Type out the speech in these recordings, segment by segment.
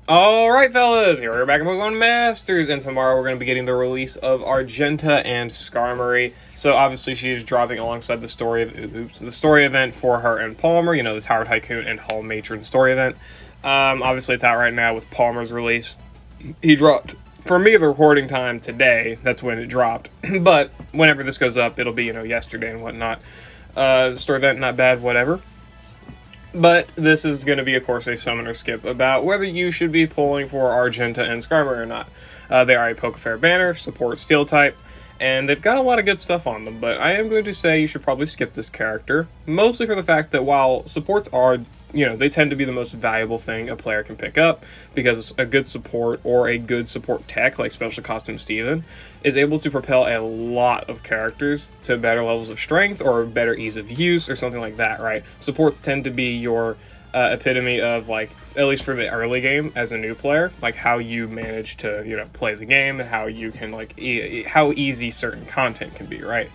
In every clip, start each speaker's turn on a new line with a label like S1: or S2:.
S1: Alright fellas, here we're back at Pokemon Masters, and tomorrow we're going to be getting the release of Argenta and Skarmory. So obviously she is dropping alongside the story event for her and Palmer, you know, the Tower Tycoon and Hall Matron story event. Obviously it's out right now with Palmer's release. He dropped, for me the recording time today, that's when it dropped, but whenever this goes up it'll be, you know, yesterday and whatnot. The story event, not bad, whatever. But this is going to be, of course, a summoner skip about whether you should be pulling for Argenta and Skarmory or not. They are a Pokefair banner, support Steel type, and they've got a lot of good stuff on them, but I am going to say you should probably skip this character, mostly for the fact that while supports are, you know, they tend to be the most valuable thing a player can pick up, because a good support or a good support tech, like Special Costume Steven, is able to propel a lot of characters to better levels of strength or better ease of use or something like that, right? Supports tend to be your epitome of, like, at least for the early game as a new player, like how you manage to, you know, play the game and how you can, like, how easy certain content can be, right?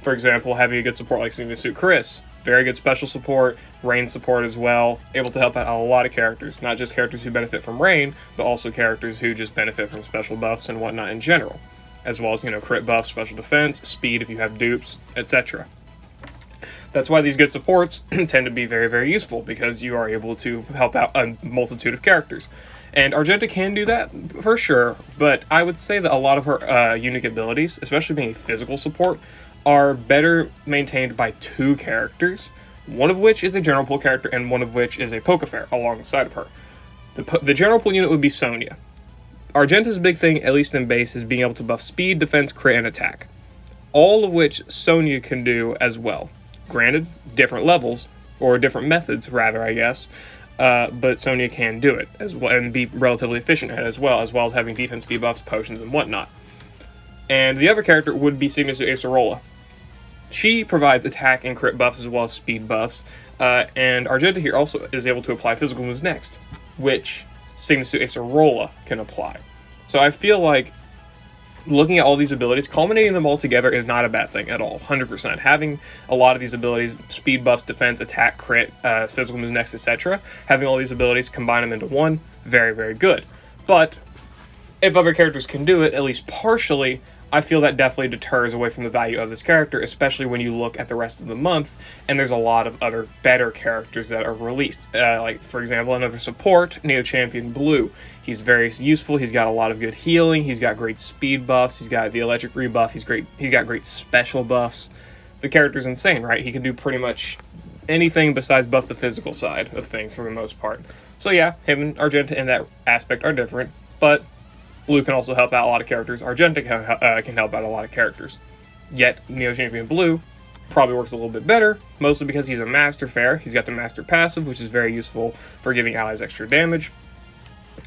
S1: For example, having a good support like Suit Chris, very good special support, rain support as well, able to help out a lot of characters, not just characters who benefit from rain, but also characters who just benefit from special buffs and whatnot in general, as well as, you know, crit buffs, special defense, speed if you have dupes, etc. That's why these good supports tend to be very, very useful, because you are able to help out a multitude of characters. And Argenta can do that, for sure, but I would say that a lot of her unique abilities, especially being a physical support, are better maintained by two characters, one of which is a general pool character and one of which is a Pokefair alongside of her. The general pool unit would be Sonia. Argenta's big thing, at least in base, is being able to buff speed, defense, crit, and attack. All of which Sonia can do as well. Granted, different levels, or different methods, rather, I guess, but Sonia can do it as well and be relatively efficient at it as well as having defense debuffs, potions, and whatnot. And the other character would be Signature Acerola. She provides attack and crit buffs as well as speed buffs, and Argenta here also is able to apply physical moves next, which Signature Acerola can apply. So I feel like looking at all these abilities, culminating them all together is not a bad thing at all, 100%. Having a lot of these abilities, speed buffs, defense, attack, crit, physical moves next, etc., having all these abilities, combine them into one, very, very good. But if other characters can do it, at least partially, I feel that definitely deters away from the value of this character, especially when you look at the rest of the month, and there's a lot of other better characters that are released. Like, for example, another support, Neo Champion Blue. He's very useful, he's got a lot of good healing, he's got great speed buffs, he's got the electric rebuff, he's got great special buffs. The character's insane, right? He can do pretty much anything besides buff the physical side of things for the most part. So yeah, him and Argenta in that aspect are different, but Blue can also help out a lot of characters. Argenta can help out a lot of characters. Yet, Neo Champion Blue probably works a little bit better, mostly because he's a Master Fair. He's got the Master Passive, which is very useful for giving allies extra damage,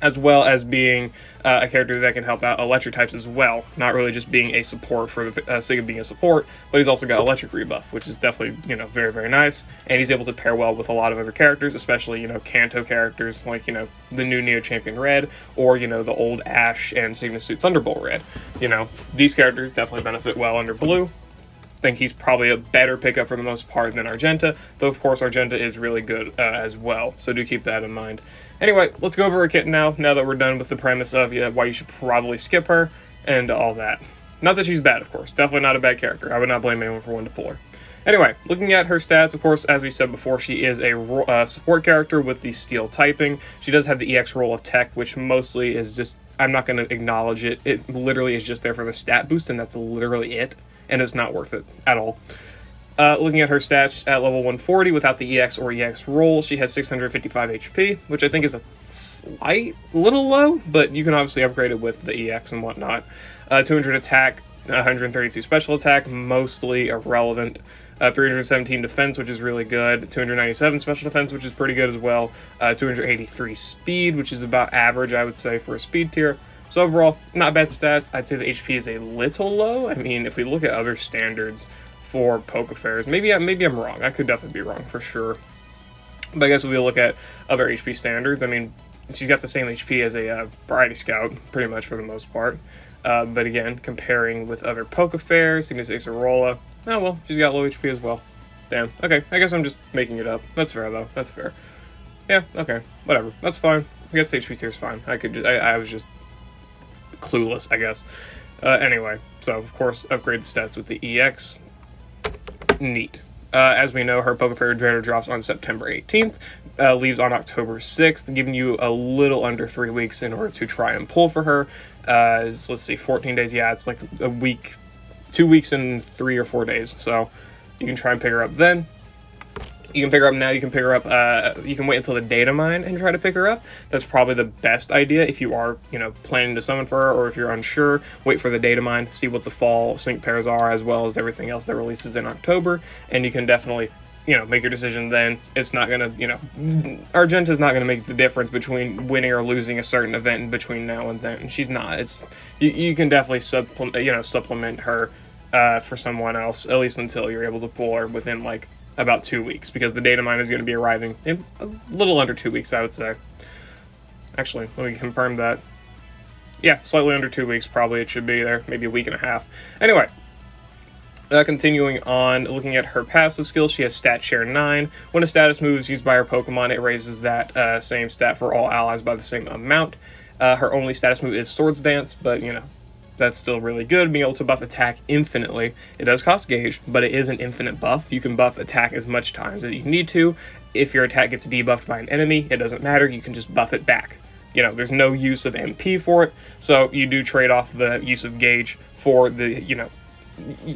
S1: as well as being a character that can help out electric types as well. Not really just being a support for the sake of being a support, but he's also got electric rebuff, which is definitely, you know, very, very nice. And he's able to pair well with a lot of other characters, especially, you know, Kanto characters like, you know, the new Neo Champion Red, or, you know, the old Ash and Sigma Suit Thunderbolt Red. You know, these characters definitely benefit well under Blue. Think he's probably a better pickup for the most part than Argenta, though of course Argenta is really good as well, so do keep that in mind. Anyway, let's go over her kit now that we're done with the premise of why you should probably skip her and all that. Not that she's bad, of course, definitely not a bad character. I would not blame anyone for wanting to pull her. Anyway, looking at her stats, of course, as we said before, she is a support character with the steel typing. She does have the EX roll of tech, which mostly is just, I'm not going to acknowledge it, it literally is just there for the stat boost, and that's literally it. And it's not worth it at all. Looking at her stats at level 140 without the EX or EX roll, she has 655 HP, which I think is a little low, but you can obviously upgrade it with the EX and whatnot. 200 attack, 132 special attack, mostly irrelevant. 317 defense, which is really good. 297 special defense, which is pretty good as well. 283 speed, which is about average, I would say, for a speed tier. So overall, not bad stats. I'd say the HP is a little low. I mean, if we look at other standards for Pokefairs, maybe I'm wrong. I could definitely be wrong for sure. But I guess if we look at other HP standards, I mean, she's got the same HP as a Variety Scout, pretty much for the most part. But again, comparing with other Pokefairs, Signature Acerola, oh well, she's got low HP as well. Damn. Okay, I guess I'm just making it up. That's fair though. That's fair. Yeah. Okay. Whatever. That's fine. I guess HP tier is fine. I was just clueless, I guess. Anyway, so of course, upgrade the stats with the EX. Neat. As we know, her Pokefairy Trainer drops on September 18th, leaves on October 6th, giving you a little under 3 weeks in order to try and pull for her. Let's see, 14 days. Yeah, it's like a week, 2 weeks and 3 or 4 days. So you can try and pick her up then. You can pick her up now. You can pick her up. You can wait until the data mine and try to pick her up. That's probably the best idea if you are, planning to summon for her, or if you're unsure. Wait for the data mine, see what the fall sync pairs are, as well as everything else that releases in October, and you can definitely, make your decision then. It's not gonna, Argenta's not gonna make the difference between winning or losing a certain event in between now and then. She's not. It's you can definitely supplement her for someone else, at least until you're able to pull her within about 2 weeks, because the data mine is going to be arriving in a little under 2 weeks, I would say. Actually, let me confirm that. Yeah, slightly under 2 weeks, probably it should be there, maybe a week and a half. Anyway, continuing on, looking at her passive skills, she has Stat Share 9. When a status move is used by her Pokemon, it raises that same stat for all allies by the same amount. Her only status move is Swords Dance, but, that's still really good, being able to buff attack infinitely. It does cost gauge, but it is an infinite buff. You can buff attack as much times as you need to. If your attack gets debuffed by an enemy, it doesn't matter, you can just buff it back. There's no use of MP for it, so you do trade off the use of gauge for the, you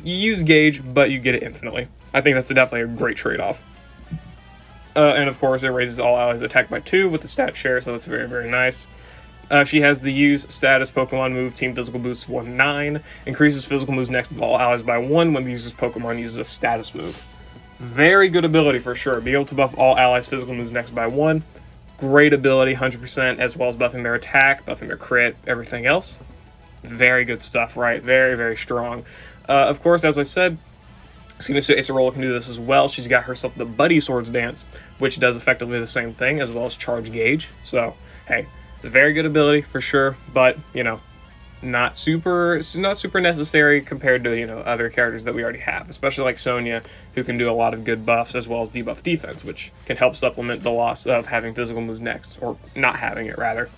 S1: use gauge, but you get it infinitely. I think that's definitely a great trade-off. And of course, it raises all allies attack by 2 with the stat share, so that's very, very nice. She has the use status Pokemon move Team Physical Boost 1-9. Increases physical moves next of all allies by 1 when the user's Pokemon uses a status move. Very good ability for sure. Being able to buff all allies' physical moves next by 1. Great ability, 100%, as well as buffing their attack, buffing their crit, everything else. Very good stuff, right? Very, very strong. Of course, as I said, Acerola can do this as well. She's got herself the Buddy Swords Dance, which does effectively the same thing, as well as Charge Gauge. So, hey, it's a very good ability for sure, but not super necessary compared to other characters that we already have, especially like Sonya, who can do a lot of good buffs as well as debuff defense, which can help supplement the loss of having physical moves next, or not having it rather.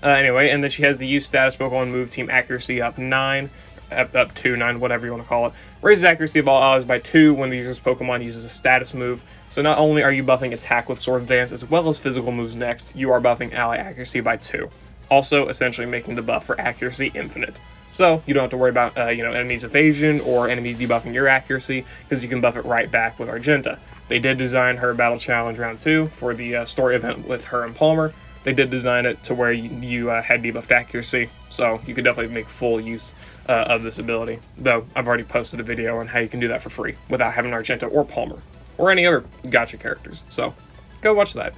S1: Anyway, and then she has the use status Pokemon move Team Accuracy up 9. Up to 9, whatever you want to call it. Raises accuracy of all allies by 2 when the user's Pokemon uses a status move. So not only are you buffing attack with Swords Dance as well as physical moves next, you are buffing ally accuracy by 2. Also, essentially making the buff for accuracy infinite. So you don't have to worry about enemies evasion or enemies debuffing your accuracy, because you can buff it right back with Argenta. They did design her Battle Challenge Round 2 for the story event with her and Palmer. They did design it to where you had debuffed accuracy, so you could definitely make full use of this ability. Though, I've already posted a video on how you can do that for free without having Argenta or Palmer, or any other gacha characters, so go watch that.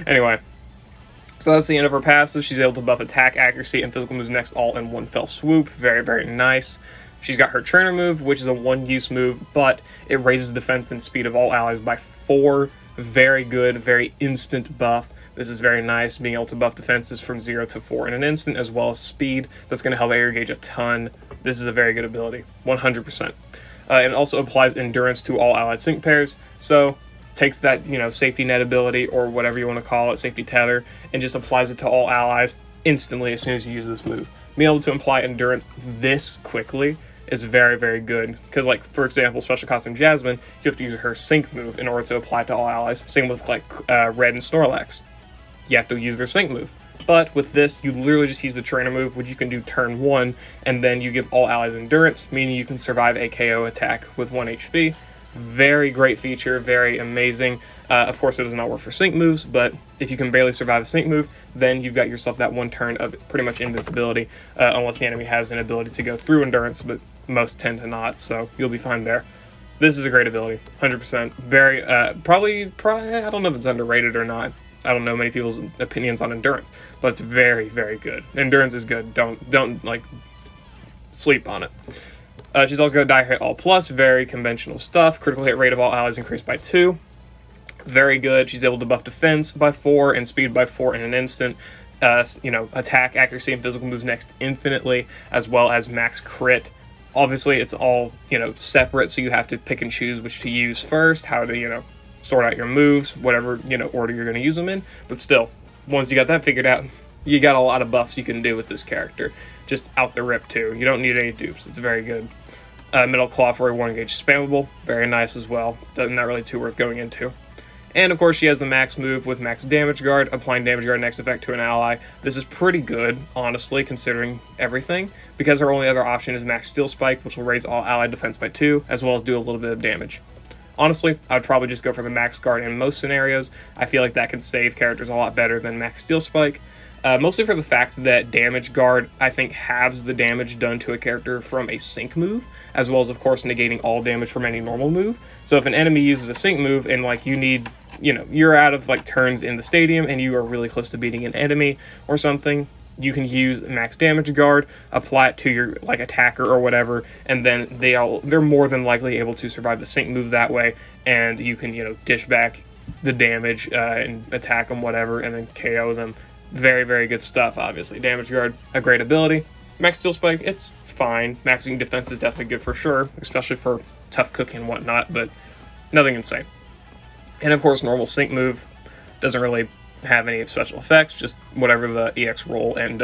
S1: Anyway, so that's the end of her passive. She's able to buff attack, accuracy, and physical moves next all in one fell swoop. Very, very nice. She's got her trainer move, which is a one-use move, but it raises defense and speed of all allies by 4. Very good, very instant buff. This is very nice, being able to buff defenses from 0 to 4 in an instant, as well as speed. That's going to help air gauge a ton. This is a very good ability, 100%. It also applies endurance to all allied sync pairs, so takes that, safety net ability, or whatever you want to call it, safety tether, and just applies it to all allies instantly as soon as you use this move. Being able to apply endurance this quickly is very, very good, because for example, Special Costume Jasmine, you have to use her sync move in order to apply it to all allies. Same with Red and Snorlax. You have to use their sync move. But with this, you literally just use the trainer move, which you can do turn 1, and then you give all allies endurance, meaning you can survive a KO attack with 1 HP. Very great feature, very amazing. Of course, it does not work for sync moves, but if you can barely survive a sync move, then you've got yourself that 1 turn of pretty much invincibility, unless the enemy has an ability to go through endurance, but most tend to not, so you'll be fine there. This is a great ability, 100%. Very, probably, I don't know if it's underrated or not. I don't know many people's opinions on endurance, but it's very, very good. Endurance is good. Don't sleep on it. She's also got Die Hit All Plus, very conventional stuff. Critical hit rate of all allies increased by 2. Very good. She's able to buff defense by 4 and speed by 4 in an instant. Attack, accuracy, and physical moves next infinitely, as well as max crit. Obviously, it's all, separate, so you have to pick and choose which to use first, how to, sort out your moves, whatever, order you're going to use them in. But still, once you got that figured out, you got a lot of buffs you can do with this character. Just out the rip, too. You don't need any dupes. It's very good. Metal Claw for a 1 gauge spammable. Very nice as well. Not really too worth going into. And of course, she has the max move with max damage guard, applying damage guard next effect to an ally. This is pretty good, honestly, considering everything, because her only other option is max steel spike, which will raise all allied defense by 2, as well as do a little bit of damage. Honestly, I would probably just go for the max guard in most scenarios. I feel like that could save characters a lot better than max steel spike. Mostly for the fact that damage guard, I think, halves the damage done to a character from a sync move, as well as, of course, negating all damage from any normal move. So if an enemy uses a sync move and, like, you need, you know, you're out of, like, turns in the stadium and you are really close to beating an enemy or something, you can use max damage guard, apply it to your, like, attacker or whatever, and then they're more than likely able to survive the sync move that way, and you can, you know, dish back the damage and attack them, whatever, and then KO them. Very, very good stuff, obviously. Damage guard, a great ability. Max steel spike, it's fine. Maxing defense is definitely good for sure, especially for tough cooking and whatnot, but nothing insane. And of course, normal sync move doesn't really have any special effects, just whatever the EX roll and,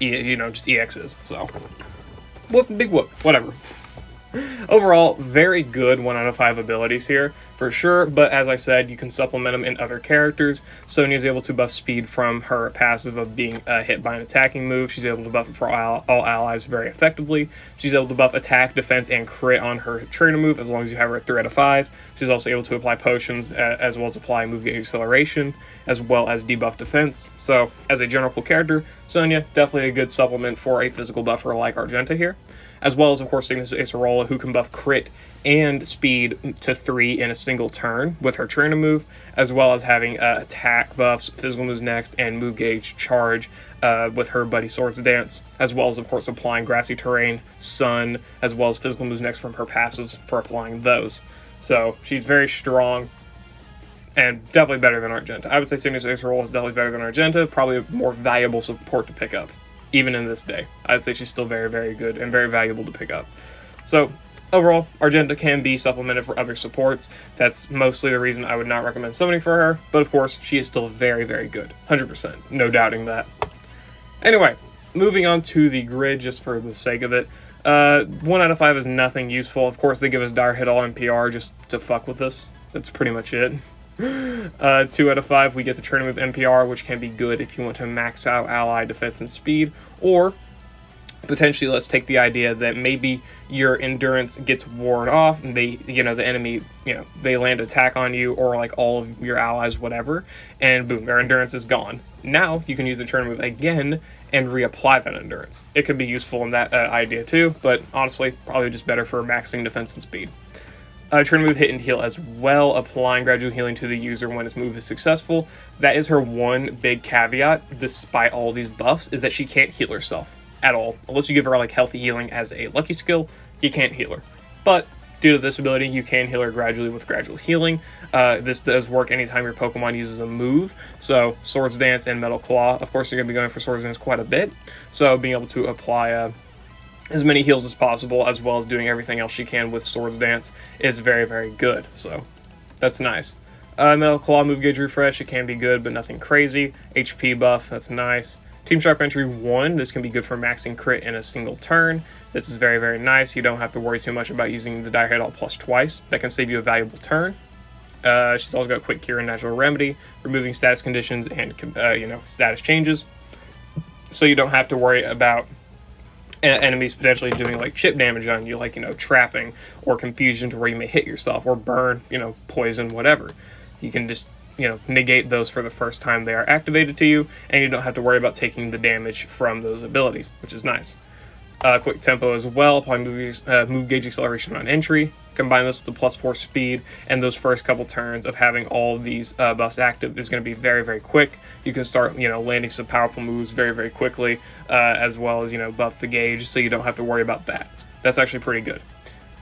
S1: just EX is. So, big whoop, whatever. Overall, very good 1 out of 5 abilities here, for sure, but as I said, you can supplement them in other characters. Sonya is able to buff speed from her passive of being hit by an attacking move. She's able to buff it for all allies very effectively. She's able to buff attack, defense, and crit on her trainer move as long as you have her at 3 out of 5. She's also able to apply potions as well as apply move gauge acceleration, as well as debuff defense. So, as a general character, Sonya, definitely a good supplement for a physical buffer like Argenta here. As well as, of course, Signature Acerola, who can buff crit and speed to 3 in a single turn with her trainer move, as well as having attack buffs, physical moves next, and move gauge charge with her Buddy Swords Dance, as well as, of course, applying grassy terrain, sun, as well as physical moves next from her passives for applying those. So she's very strong and definitely better than Argenta. I would say Signature Acerola is definitely better than Argenta, probably a more valuable support to pick up. Even in this day, I'd say she's still very, very good and very valuable to pick up. So, overall, Argenta can be supplemented for other supports. That's mostly the reason I would not recommend summoning for her, but of course, she is still very, very good. 100%, no doubting that. Anyway, moving on to the grid, just for the sake of it. 1 out of 5 is nothing useful. Of course, they give us Dire Hit All NPR just to fuck with us. That's pretty much it. 2 out of 5, we get the trainer move NPR, which can be good if you want to max out ally defense and speed, or potentially let's take the idea that maybe your endurance gets worn off and the enemy, they land attack on you or like all of your allies, whatever, and boom, their endurance is gone. Now you can use the trainer move again and reapply that endurance. It could be useful in that idea too, but honestly, probably just better for maxing defense and speed. Trainer move hit and heal as well, applying gradual healing to the user when his move is successful. That is her one big caveat, despite all these buffs, is that she can't heal herself at all. Unless you give her like healthy healing as a lucky skill, you can't heal her. But due to this ability, you can heal her gradually with gradual healing. This does work anytime your Pokemon uses a move. So Swords Dance and Metal Claw, of course, you're going to be going for Swords Dance quite a bit. So being able to apply as many heals as possible, as well as doing everything else she can with Swords Dance, is very, very good. So that's nice. Metal Claw move gauge refresh, it can be good, but nothing crazy. HP buff, that's nice. Team Sharp Entry 1, this can be good for maxing crit in a single turn. This is very, very nice. You don't have to worry too much about using the Dire Hit All plus twice. That can save you a valuable turn. She's also got Quick Cure and Natural Remedy, removing status conditions and status changes. So you don't have to worry about enemies potentially doing like chip damage on you, like trapping or confusion to where you may hit yourself or burn, poison, whatever. You can just negate those for the first time they are activated to you, and you don't have to worry about taking the damage from those abilities, which is nice. Quick tempo as well, applying move gauge acceleration on entry. Combine this with the +4 speed, and those first couple turns of having all of these buffs active is going to be very, very quick. You can start, landing some powerful moves very, very quickly, as well as, buff the gauge, so you don't have to worry about that. That's actually pretty good.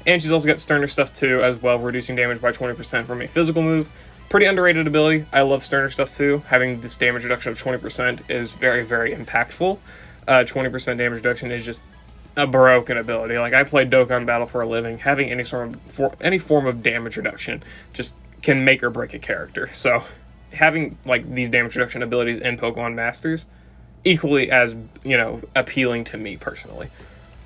S1: And she's also got Sterner stuff too, as well, reducing damage by 20% from a physical move. Pretty underrated ability. I love Sterner stuff too. Having this damage reduction of 20% is very, very impactful. 20% damage reduction is just a broken ability. Like, I play Dokkan Battle for a living. Having any form of damage reduction just can make or break a character. So having like these damage reduction abilities in Pokemon Masters equally as, appealing to me personally.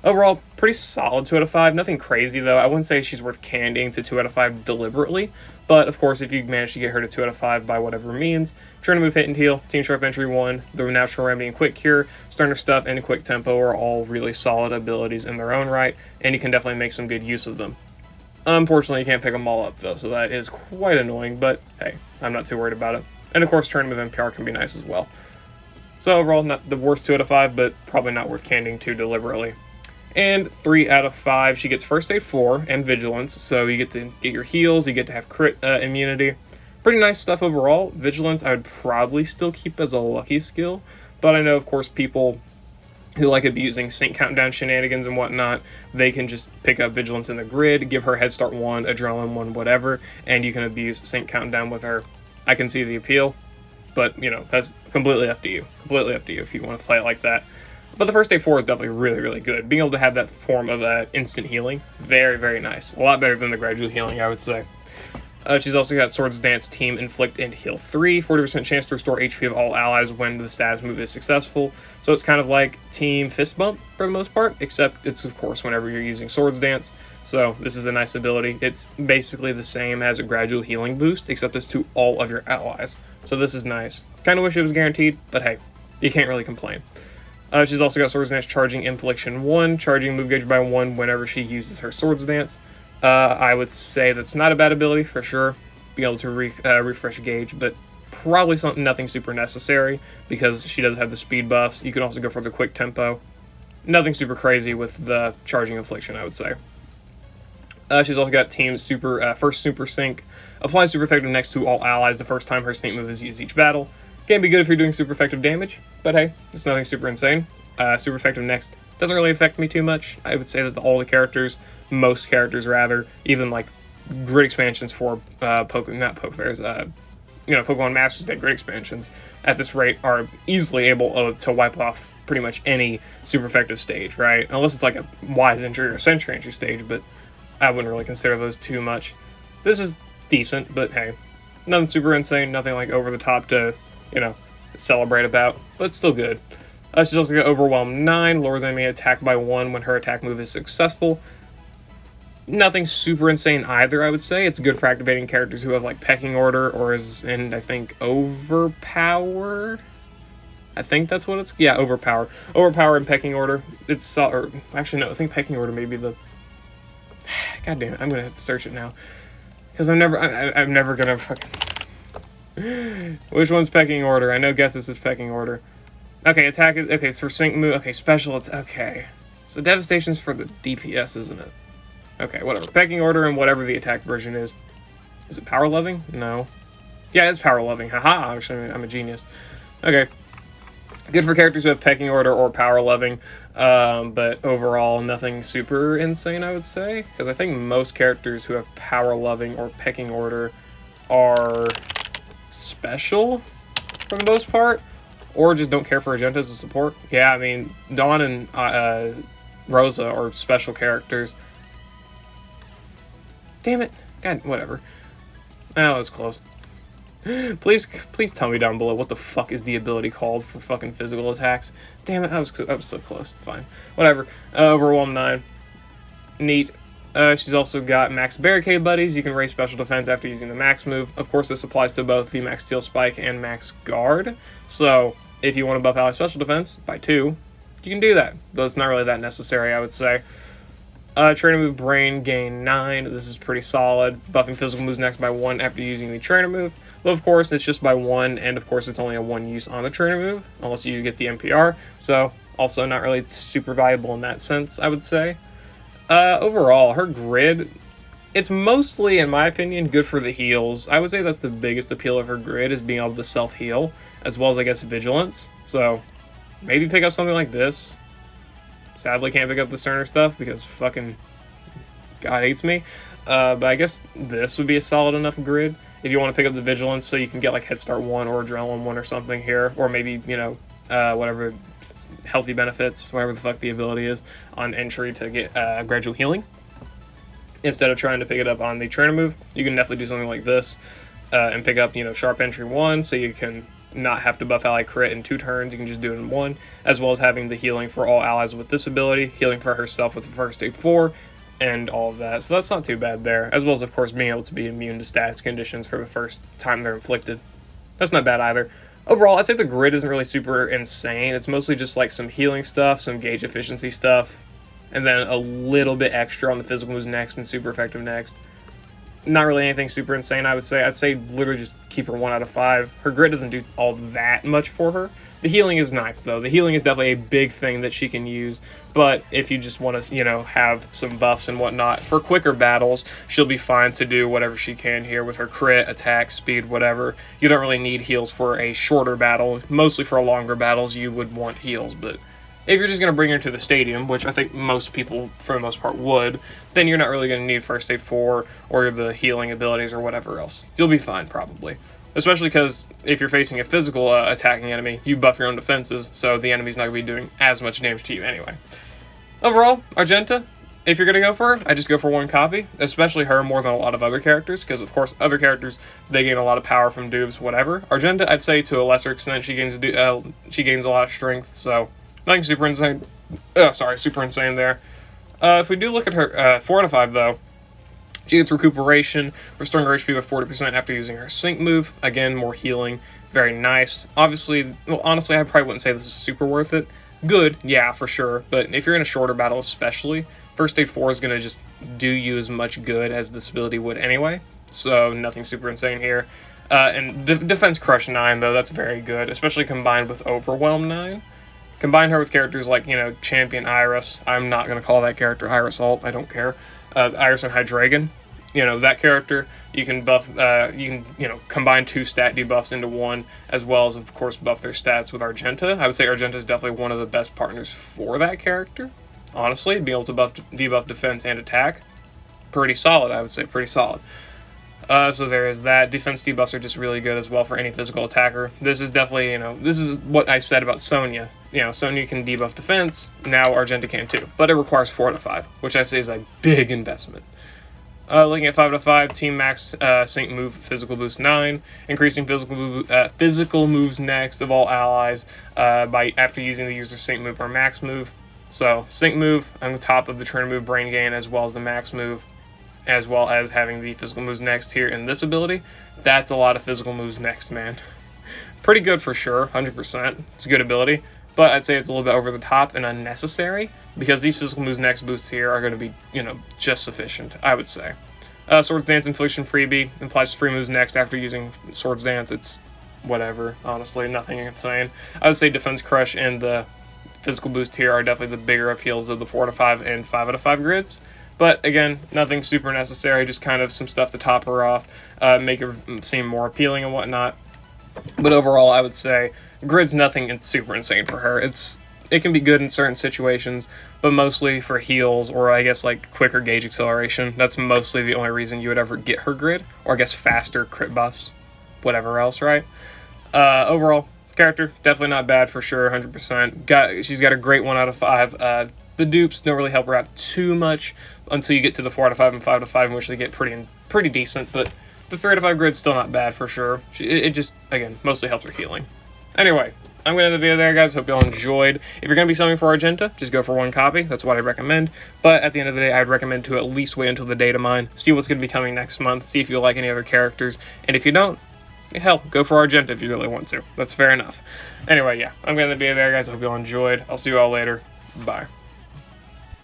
S1: Overall, pretty solid 2 out of 5. Nothing crazy, though. I wouldn't say she's worth candying to 2 out of 5 deliberately. But, of course, if you manage to get her to 2 out of 5 by whatever means, Trainer Move, Hit and Heal, Team Sharp Entry 1, the Natural Remedy and Quick Cure, Stunner Stuff, and Quick Tempo are all really solid abilities in their own right, and you can definitely make some good use of them. Unfortunately, you can't pick them all up, though, so that is quite annoying, but hey, I'm not too worried about it. And, of course, Trainer Move NPR can be nice as well. So, overall, not the worst 2 out of 5, but probably not worth candying too deliberately. And 3 out of 5, she gets First Aid 4 and Vigilance, so you get to get your heals, you get to have crit immunity. Pretty nice stuff overall. Vigilance I would probably still keep as a lucky skill, but I know, of course, people who like abusing sync countdown shenanigans and whatnot, they can just pick up Vigilance in the grid, give her Head Start 1, Adrenaline 1, whatever, and you can abuse sync countdown with her. I can see the appeal, but, that's completely up to you. Completely up to you if you want to play it like that. But the First Aid 4 is definitely really, really good. Being able to have that form of instant healing, very, very nice. A lot better than the gradual healing, I would say. She's also got Swords Dance, Team Inflict, and Heal 3. 40% chance to restore HP of all allies when the status move is successful. So it's kind of like Team Fist Bump for the most part, except it's, of course, whenever you're using Swords Dance. So this is a nice ability. It's basically the same as a gradual healing boost, except it's to all of your allies. So this is nice. Kind of wish it was guaranteed, but hey, you can't really complain. She's also got Swords Dance, Charging Infliction 1, charging move gauge by 1 whenever she uses her Swords Dance. I would say that's not a bad ability for sure, being able to refresh gauge, but probably nothing super necessary because she does have the speed buffs. You can also go for the quick tempo. Nothing super crazy with the Charging Infliction, I would say. She's also got Team First Super Sync, applies super effective next to all allies the first time her sync move is used each battle. Can be good if you're doing super effective damage, but hey, it's nothing super insane. Super effective next doesn't really affect me too much. I would say that all the characters, most characters rather, even like grid expansions for Pokemon Masters Day grid expansions at this rate are easily able to wipe off pretty much any super effective stage, right? Unless it's like a Wise Entry or a Century Entry stage, but I wouldn't really consider those too much. This is decent, but hey, nothing super insane, nothing like over the top to celebrate about, but still good. She's also got Overwhelm 9, lowers enemy attack by 1 when her attack move is successful. Nothing super insane either, I would say. It's good for activating characters who have like Pecking Order or I think Overpowered. I think that's what it's, yeah, Overpower. Overpower and Pecking Order. Actually no, I think Pecking Order may be the, god damn it, I'm gonna have to search it now. Because I'm never gonna fucking, which one's Pecking Order? I know Guesses is Pecking Order. Okay, attack is, okay, it's for sync move, okay, special, it's, okay. So Devastation's for the DPS, isn't it? Okay, whatever. Pecking Order and whatever the attack version is. Is it Power Loving? No. Yeah, it's Power Loving. Haha, actually, I'm a genius. Okay. Good for characters who have Pecking Order or Power Loving, but overall, nothing super insane, I would say. Because I think most characters who have Power Loving or Pecking Order are special, for the most part, or just don't care for Argenta as a support. Yeah, I mean, Dawn and Rosa are special characters. Damn it. God, whatever. Oh, that was close. Please tell me down below what the fuck is the ability called for fucking physical attacks. Damn it, I was so close. Fine. Whatever. Overwhelm 9. Neat. She's also got Max Barricade Buddies. You can raise special defense after using the Max move. Of course, this applies to both the Max Steel Spike and Max Guard. So, if you want to buff ally special defense by 2, you can do that. Though it's not really that necessary, I would say. Trainer move Brain gain 9. This is pretty solid. Buffing physical moves next by 1 after using the trainer move. Well, of course, it's just by 1, and of course, it's only a 1 use on the trainer move, unless you get the NPR. So, also not really super valuable in that sense, I would say. Overall, her grid, it's mostly, in my opinion, good for the heals. I would say that's the biggest appeal of her grid, is being able to self-heal, as well as, I guess, Vigilance. So, maybe pick up something like this. Sadly, can't pick up the Sterner stuff because fucking God hates me. But I guess this would be a solid enough grid if you want to pick up the Vigilance so you can get like Head Start 1 or Adrenaline 1 or something here. Or maybe, whatever healthy benefits, whatever the fuck the ability is, on entry to get gradual healing. Instead of trying to pick it up on the trainer move, you can definitely do something like this. and pick up, Sharp Entry 1, so you can not have to buff ally crit in 2 turns, you can just do it in 1, as well as having the healing for all allies with this ability, healing for herself with the First Aid 4, and all of that. So that's not too bad there, as well as, of course, being able to be immune to status conditions for the first time they're inflicted. That's not bad either. Overall, I'd say the grid isn't really super insane. It's mostly just like some healing stuff, some gauge efficiency stuff, and then a little bit extra on the physical moves next and super effective next. Not really anything super insane, I would say. I'd say literally just keep her 1 out of 5. Her grid doesn't do all that much for her. The healing is nice, though. The healing is definitely a big thing that she can use, but if you just want to, have some buffs and whatnot, for quicker battles, she'll be fine to do whatever she can here with her crit, attack, speed, whatever. You don't really need heals for a shorter battle. Mostly for longer battles, you would want heals, but if you're just going to bring her to the stadium, which I think most people, for the most part, would, then you're not really going to need First Aid 4 or the healing abilities or whatever else. You'll be fine, probably. Especially because if you're facing a physical attacking enemy, you buff your own defenses, so the enemy's not going to be doing as much damage to you anyway. Overall, Argenta, if you're going to go for her, I just go for 1 copy, especially her more than a lot of other characters, because of course other characters, they gain a lot of power from dupes, whatever. Argenta, I'd say to a lesser extent, she gains a lot of strength, so nothing super insane. Super insane there. If we do look at her 4 out of 5 though, she gets recuperation, restoring her HP by 40% after using her sync move. Again, more healing, very nice. Obviously, well, honestly, I probably wouldn't say this is super worth it. Good, yeah, for sure, but if you're in a shorter battle especially, First Aid 4 is going to just do you as much good as this ability would anyway, so nothing super insane here. And Defense Crush 9, though, that's very good, especially combined with Overwhelm 9. Combine her with characters like, Champion Iris. I'm not going to call that character Iris Alt, I don't care. Iris and Hydreigon. That character, you can buff, combine 2 stat debuffs into 1, as well as, of course, buff their stats with Argenta. I would say Argenta is definitely one of the best partners for that character. Honestly, being able to debuff defense and attack, pretty solid, I would say, pretty solid. So there is that. Defense debuffs are just really good as well for any physical attacker. This is definitely, this is what I said about Sonya. Sonya can debuff defense, now Argenta can too. But it requires 4 out of 5, which I say is a big investment. Looking at 5 out of 5, Team Max Sync Move Physical Boost 9, increasing physical moves next of all allies after using the user's Sync Move or Max Move. So, Sync Move on the top of the Trainer Move Brain Gain, as well as the Max Move, as well as having the physical moves next here in this ability. That's a lot of physical moves next, man. Pretty good for sure, 100%. It's a good ability, but I'd say it's a little bit over the top and unnecessary, because these physical moves next boosts here are going to be, just sufficient, I would say. Swords Dance Infliction freebie implies free moves next after using Swords Dance. It's whatever, honestly, nothing insane. I would say Defense Crush and the physical boost here are definitely the bigger appeals of the 4 out of 5 and 5 out of 5 grids. But again, nothing super necessary, just kind of some stuff to top her off, make her seem more appealing and whatnot. But overall, I would say grid's nothing super insane for her. It can be good in certain situations, but mostly for heals or I guess like quicker gauge acceleration. That's mostly the only reason you would ever get her grid, or I guess faster crit buffs, whatever else, right? Overall, character, definitely not bad for sure, 100%. She's got a great 1 out of 5. The dupes don't really help her out too much until you get to the 4 out of 5 and 5 out of 5, in which they get pretty decent, but the 3 out of 5 grid's still not bad for sure. It just, again, mostly helps her healing. Anyway, I'm going to end the video there, guys. Hope y'all enjoyed. If you're going to be summing for Argenta, just go for 1 copy. That's what I recommend. But at the end of the day, I'd recommend to at least wait until the data mine, see what's going to be coming next month, see if you like any other characters, and if you don't, hell, go for Argenta if you really want to. That's fair enough. Anyway, yeah, I'm going to end the video there, guys. I hope y'all enjoyed. I'll see you all later. Bye.